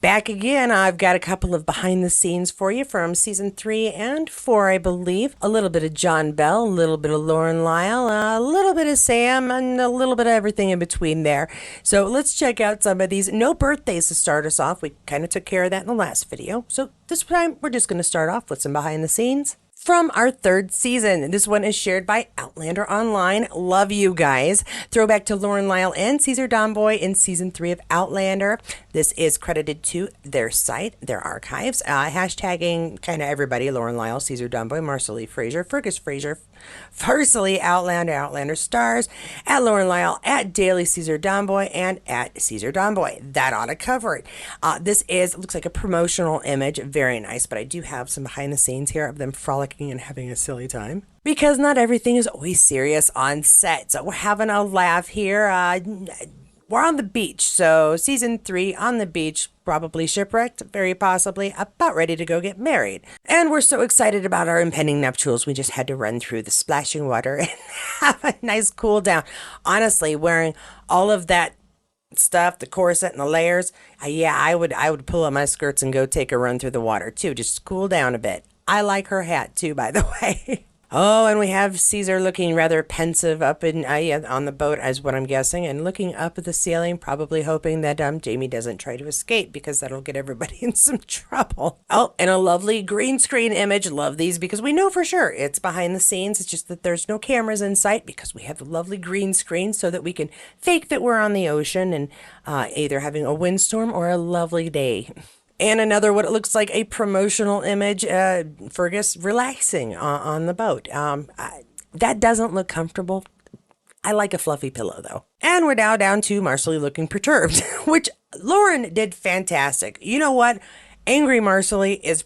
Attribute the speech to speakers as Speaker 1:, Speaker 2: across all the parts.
Speaker 1: Back again, I've got a couple of behind the scenes for you from season 3 and 4, I believe. A little bit of John Bell, a little bit of Lauren Lyle, a little bit of Sam, and a little bit of everything in between there. So let's check out some of these. No birthdays to start us off. We kind of took care of that in the last video. So this time, we're just going to start off with some behind the scenes from our 3rd season. This one is shared by Outlander Online. Love you guys. Throwback to Lauren Lyle and Cesar Domboy in season 3 of Outlander. This is credited to their site, their archives. Hashtagging kind of everybody: Lauren Lyle, Cesar Domboy, Marcely Fraser, Fergus Fraser, Farsley, Outlander Stars, at Lauren Lyle, at Daily Cesar Domboy, and at Cesar Domboy. That ought to cover it. This looks like a promotional image. Very nice, but I do have some behind the scenes here of them frolicking and having a silly time, because not everything is always serious on set. So we're having a laugh here. We're on the beach. So season 3 on the beach, probably shipwrecked, very possibly about ready to go get married. And we're so excited about our impending nuptials, we just had to run through the splashing water and have a nice cool down. Honestly, wearing all of that stuff, the corset and the layers, I would pull up my skirts and go take a run through the water too, just to cool down a bit. I like her hat too, by the way. Oh, and we have Cesar looking rather pensive up in on the boat, as what I'm guessing, and looking up at the ceiling, probably hoping that Jamie doesn't try to escape, because that'll get everybody in some trouble. Oh, and a lovely green screen image. Love these, because we know for sure it's behind the scenes. It's just that there's no cameras in sight, because we have the lovely green screen so that we can fake that we're on the ocean and either having a windstorm or a lovely day. And another, what it looks like a promotional image, Fergus relaxing on the boat. That doesn't look comfortable. I like a fluffy pillow, though. And we're now down to Marcely looking perturbed, which Lauren did fantastic. You know what? Angry Marcely is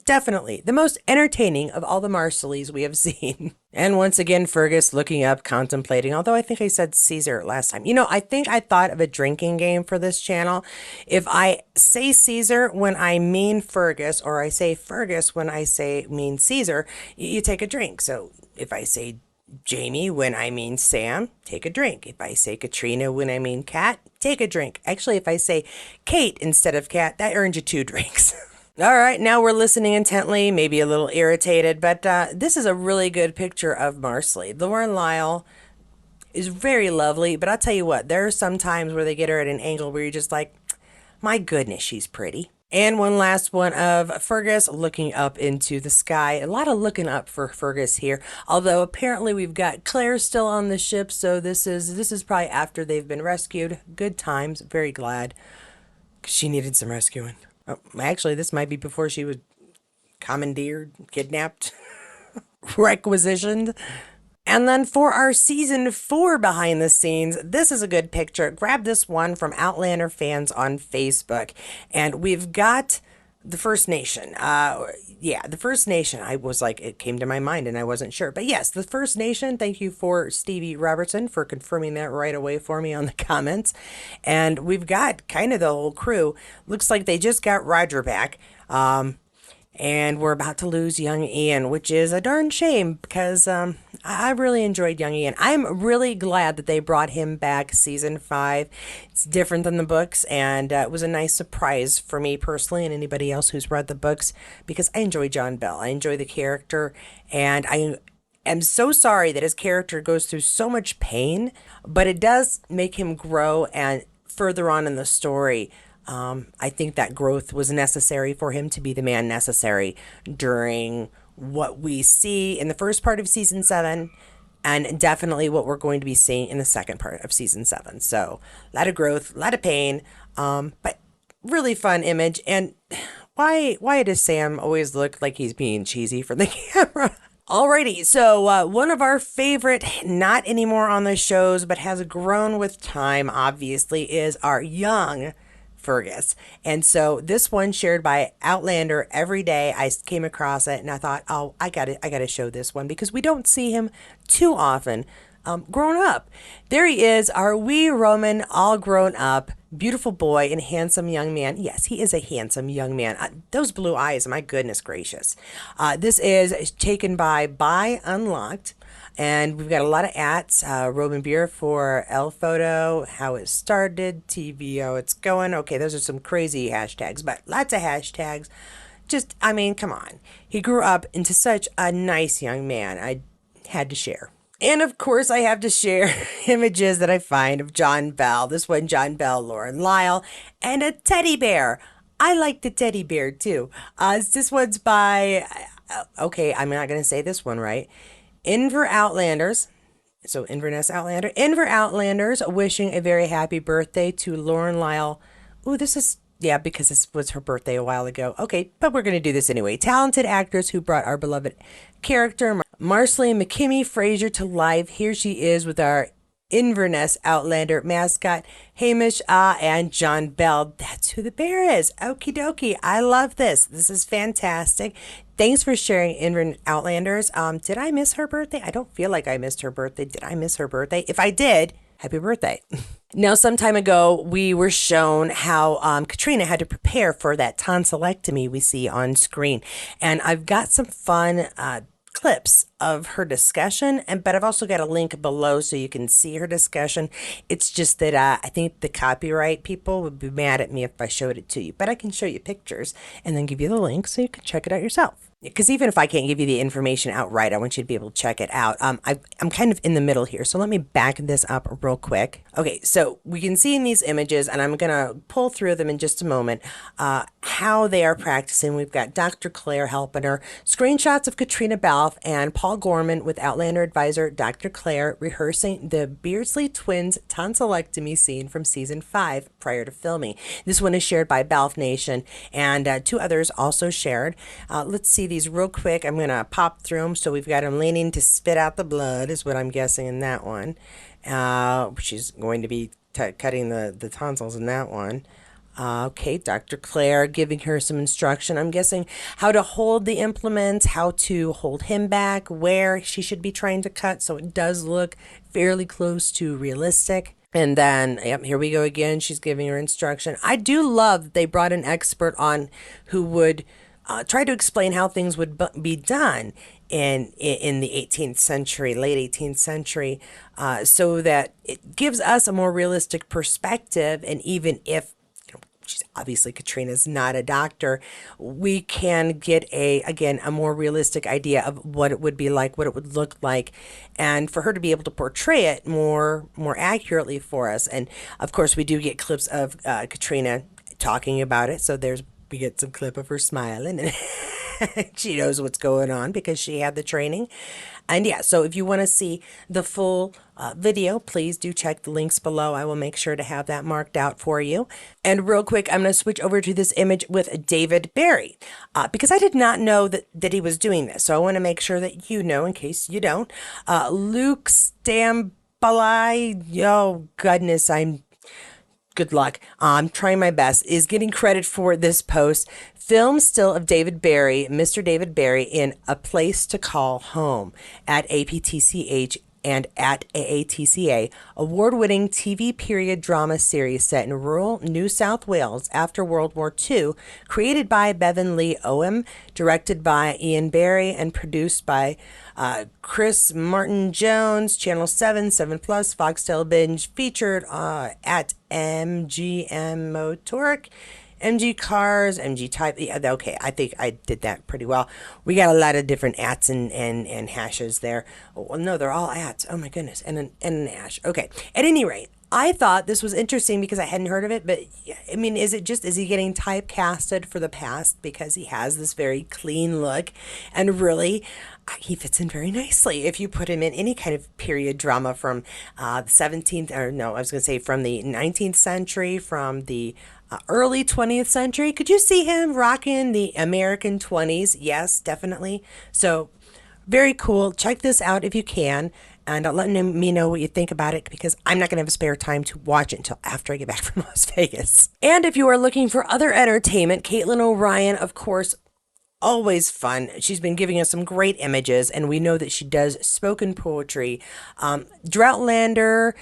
Speaker 1: definitely the most entertaining of all the Marcelys we have seen. And once again, Fergus looking up, contemplating, although I think I said Cesar last time. I think I thought of a drinking game for this channel. If I say Cesar when I mean Fergus, or I say Fergus when I mean Cesar, you take a drink. So if I say Jamie when I mean Sam, take a drink. If I say Caitriona when I mean Kat, take a drink. Actually, if I say Kate instead of Kat, that earns you 2 drinks. All right, now we're listening intently, maybe a little irritated, but this is a really good picture of Marcely. Lauren Lyle is very lovely, but I'll tell you what, there are some times where they get her at an angle where you're just like, my goodness, she's pretty. And one last one of Fergus looking up into the sky. A lot of looking up for Fergus here, although apparently we've got Claire still on the ship, so this is probably after they've been rescued. Good times, very glad, because she needed some rescuing. Oh, actually, this might be before she was commandeered, kidnapped, requisitioned. And then for our season 4 behind the scenes, this is a good picture. Grab this one from Outlander fans on Facebook. And we've got the First Nation. The First Nation. I was like, it came to my mind and I wasn't sure. But yes, the First Nation. Thank you for Stevie Robertson for confirming that right away for me on the comments. And we've got kind of the whole crew. Looks like they just got Roger back. And we're about to lose young Ian, which is a darn shame, because I really enjoyed young Ian. I'm really glad that they brought him back season 5. It's different than the books, and it was a nice surprise for me personally and anybody else who's read the books, because I enjoy John Bell. I enjoy the character, and I am so sorry that his character goes through so much pain, but it does make him grow, and further on in the story, I think that growth was necessary for him to be the man necessary during what we see in the first part of season 7, and definitely what we're going to be seeing in the second part of season 7. So a lot of growth, a lot of pain, but really fun image. And why does Sam always look like he's being cheesy for the camera? Alrighty, so one of our favorite, not anymore on the shows, but has grown with time, obviously, is our young Fergus. And so this one shared by Outlander every day, I came across it and I thought, oh, I gotta show this one, because we don't see him too often grown up. There he is, our wee Roman, all grown up, beautiful boy and handsome young man. Yes, he is a handsome young man. Those blue eyes, my goodness gracious. This is taken by Unlocked. And we've got a lot of ats. Roman Beer for L Photo, how it started, TVO, it's going. Okay, those are some crazy hashtags, but lots of hashtags. Just, I mean, come on. He grew up into such a nice young man. I had to share. And of course, I have to share images that I find of John Bell. This one, John Bell, Lauren Lyle, and a teddy bear. I like the teddy bear too. This one's by, okay, I'm not going to say this one right. Inver Outlanders. So Inverness Outlander. Inver Outlanders wishing a very happy birthday to Lauren Lyle. Ooh, this is, yeah, because this was her birthday a while ago. Okay, but we're going to do this anyway. Talented actress who brought our beloved character, Marceline McKimmy Fraser, to life. Here she is with our Inverness Outlander mascot, Hamish and John Bell. That's who the bear is. Okie dokie. I love this. This is fantastic. Thanks for sharing, Inverness Outlanders. Did I miss her birthday? I don't feel like I missed her birthday. Did I miss her birthday? If I did, happy birthday. Now, some time ago, we were shown how Caitriona had to prepare for that tonsillectomy we see on screen. And I've got some fun clips of her discussion, but I've also got a link below so you can see her discussion. It's just that I think the copyright people would be mad at me if I showed it to you, but I can show you pictures and then give you the link so you can check it out yourself. Because even if I can't give you the information outright, I want you to be able to check it out. I'm kind of in the middle here, so let me back this up real quick. Okay, so we can see in these images, and I'm going to pull through them in just a moment, how they are practicing. We've got Dr. Claire helping her. Screenshots of Caitriona Balfe and Paul Gorman with Outlander advisor Dr. Claire rehearsing the Beardsley Twins tonsillectomy scene from season 5 prior to filming. This one is shared by Balfe Nation, and 2 others also shared. Let's see these real quick. I'm going to pop through them. So we've got him leaning to spit out the blood is what I'm guessing in that one. She's going to be cutting the tonsils in that one. Okay, Dr. Claire giving her some instruction. I'm guessing how to hold the implements, how to hold him back, where she should be trying to cut. So it does look fairly close to realistic. And then, yep, here we go again. She's giving her instruction. I do love that they brought an expert on who would try to explain how things would be done in the 18th century, late 18th century, so that it gives us a more realistic perspective. And even if she's obviously Caitriona's not a doctor, we can get a more realistic idea of what it would be like, what it would look like, and for her to be able to portray it more accurately for us. And of course, we do get clips of Caitriona talking about it. So we get some clip of her smiling and she knows what's going on because she had the training. And yeah, so if you want to see the full video, please do check the links below. I will make sure to have that marked out for you. And real quick, I'm going to switch over to this image with David Barry because I did not know that he was doing this. So I want to make sure that you know in case you don't. Luke Stambalai, oh goodness, good luck. I'm trying my best, is getting credit for this post. Film still of David Barry, Mr. David Barry, in A Place to Call Home at APTCH and at AATCA, award-winning TV period drama series set in rural New South Wales after World War II, created by Bevan Lee Owen, directed by Ian Barry, and produced by Chris Martin Jones, Channel 7, 7 Plus, Foxtel Binge, featured at MGM Motoric, MG Cars, MG Type. Yeah, okay, I think I did that pretty well. We got a lot of different ats and hashes there. Oh, no, they're all ats. Oh my goodness, and an hash. Okay, at any rate, I thought this was interesting because I hadn't heard of it, but I mean, is he getting typecasted for the past because he has this very clean look, and really, he fits in very nicely if you put him in any kind of period drama from the 17th, or no, I was going to say from the 19th century, from the early 20th century. Could you see him rocking the American 20s? Yes, definitely. So very cool. Check this out if you can. And let me know what you think about it because I'm not going to have a spare time to watch it until after I get back from Las Vegas. And if you are looking for other entertainment, Caitlyn O'Ryan, of course, Always fun. She's been giving us some great images, and we know that she does spoken poetry. Droughtlander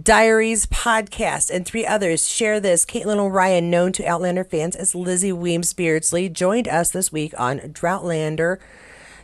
Speaker 1: Diaries Podcast and three others share this. Caitlyn O, known to Outlander fans as Lizzie Weems Beardsley, joined us this week on Droughtlander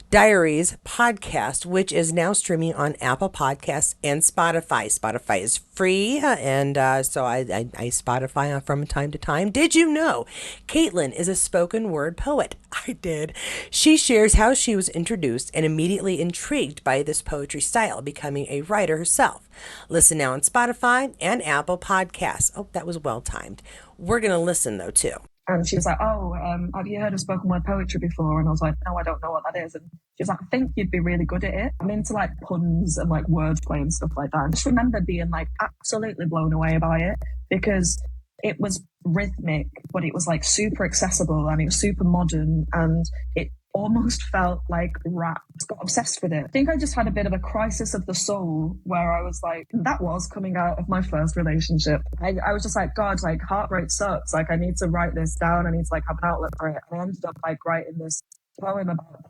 Speaker 1: Diaries podcast, which is now streaming on Apple Podcasts and Spotify. Spotify is free, and so I Spotify from time to time. Did you know Caitlyn is a spoken word poet? I did. She shares how she was introduced and immediately intrigued by this poetry style, becoming a writer herself. Listen now on Spotify and Apple Podcasts. Oh, that was well timed. We're going to listen, though, too.
Speaker 2: And she was like, have you heard of spoken word poetry before? And I was like, no, I don't know what that is. And she was like, I think you'd be really good at it. I'm into like puns and like wordplay and stuff like that. And I just remember being like absolutely blown away by it because it was rhythmic, but it was like super accessible and it was super modern and it almost felt like rap. Got obsessed with it. I think I just had a bit of a crisis of the soul where I was like, that was coming out of my first relationship. I was just like, God, like heartbreak sucks. Like I need to write this down. I need to like have an outlet for it. And I ended up like writing this poem about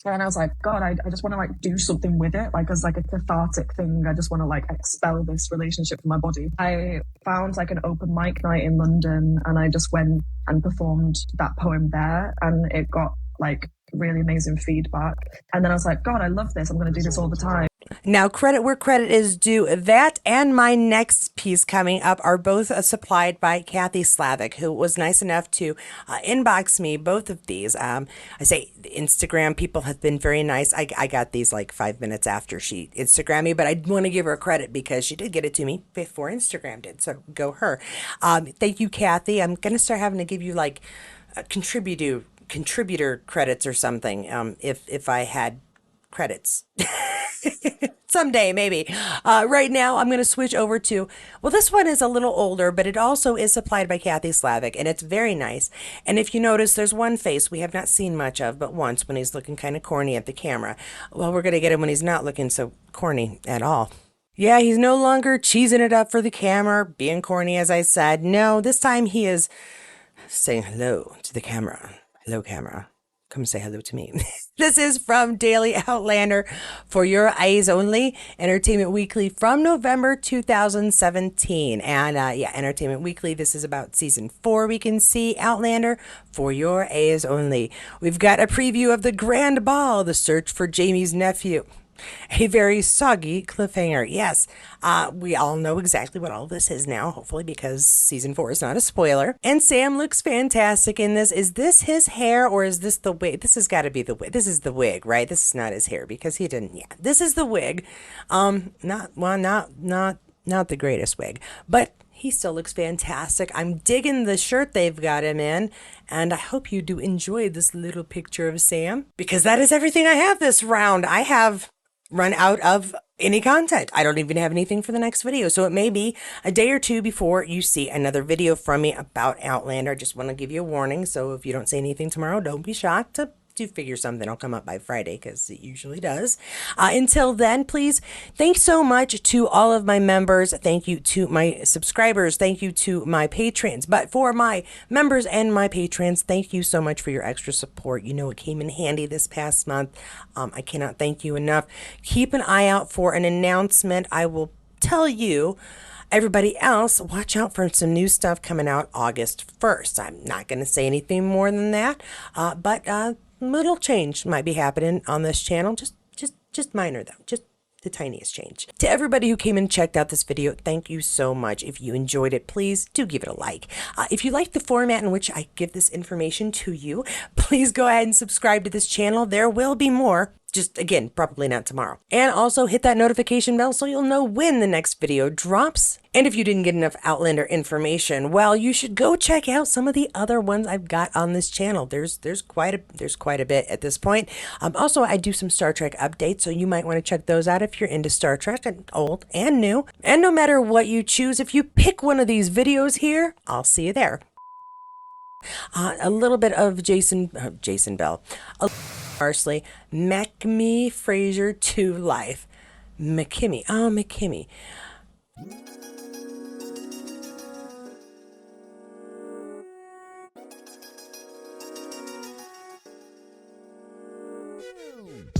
Speaker 2: and I was like, God, I just want to like do something with it, like as like a cathartic thing. I just want to like expel this relationship from my body. I found like an open mic night in London and I just went and performed that poem there and it got like really amazing feedback. And then I was like, God, I love this. I'm going to do this all the time.
Speaker 1: Now, credit where credit is due. That and my next piece coming up are both supplied by Kathy Slavic, who was nice enough to inbox me both of these. I say the Instagram people have been very nice. I got these like 5 minutes after she Instagrammed me, but I want to give her credit because she did get it to me before Instagram did. So go her. Thank you, Kathy. I'm going to start having to give you like contributor credits or something if I had credits. Someday, maybe. Right now, I'm going to switch over to, well, this one is a little older, but it also is supplied by Kathy Slavic, and it's very nice. And if you notice, there's one face we have not seen much of, but once when he's looking kind of corny at the camera. Well, we're going to get him when he's not looking so corny at all. Yeah, he's no longer cheesing it up for the camera, being corny, as I said. No, this time he is saying hello to the camera. Hello, camera. Come say hello to me. This is from Daily Outlander for Your Eyes Only, Entertainment Weekly from November 2017. And Entertainment Weekly, this is about season 4. We can see Outlander for Your Eyes Only. We've got a preview of the Grand Ball, the search for Jamie's nephew. A very soggy cliffhanger. Yes, we all know exactly what all this is now, hopefully, because season 4 is not a spoiler. And Sam looks fantastic in this. Is this his hair or is this the wig? This has got to be the wig. This is the wig, right? This is not his hair because he didn't. Yeah, this is the wig. Not the greatest wig, but he still looks fantastic. I'm digging the shirt they've got him in, and I hope you do enjoy this little picture of Sam because that is everything I have this round. I have run out of any content. I don't even have anything for the next video. So it may be a day or two before you see another video from me about Outlander. I just want to give you a warning. So if you don't say anything tomorrow, don't be shocked. Do figure something will come up by Friday because it usually does. Until then, please, thanks so much to all of my members. Thank you to my subscribers. Thank you to my patrons. But for my members and my patrons, thank you so much for your extra support. You know, it came in handy this past month. I cannot thank you enough. Keep an eye out for an announcement. I will tell you. Everybody else, watch out for some new stuff coming out August 1st. I'm not going to say anything more than that, but little change might be happening on this channel. Just minor though. Just the tiniest change. To everybody who came and checked out this video, thank you so much. If you enjoyed it, please do give it a like. If you like the format in which I give this information to you, please go ahead and subscribe to this channel. There will be more. Just again, probably not tomorrow. And also hit that notification bell so you'll know when the next video drops. And if you didn't get enough Outlander information, well, you should go check out some of the other ones I've got on this channel. There's quite a bit at this point. Also, I do some Star Trek updates, so you might want to check those out if you're into Star Trek, and old and new. And no matter what you choose, if you pick one of these videos here, I'll see you there. A little bit of Jason Bell. Parsley, McMee Fraser to life. McKimmy. Oh, McKimmy.
Speaker 3: Boom!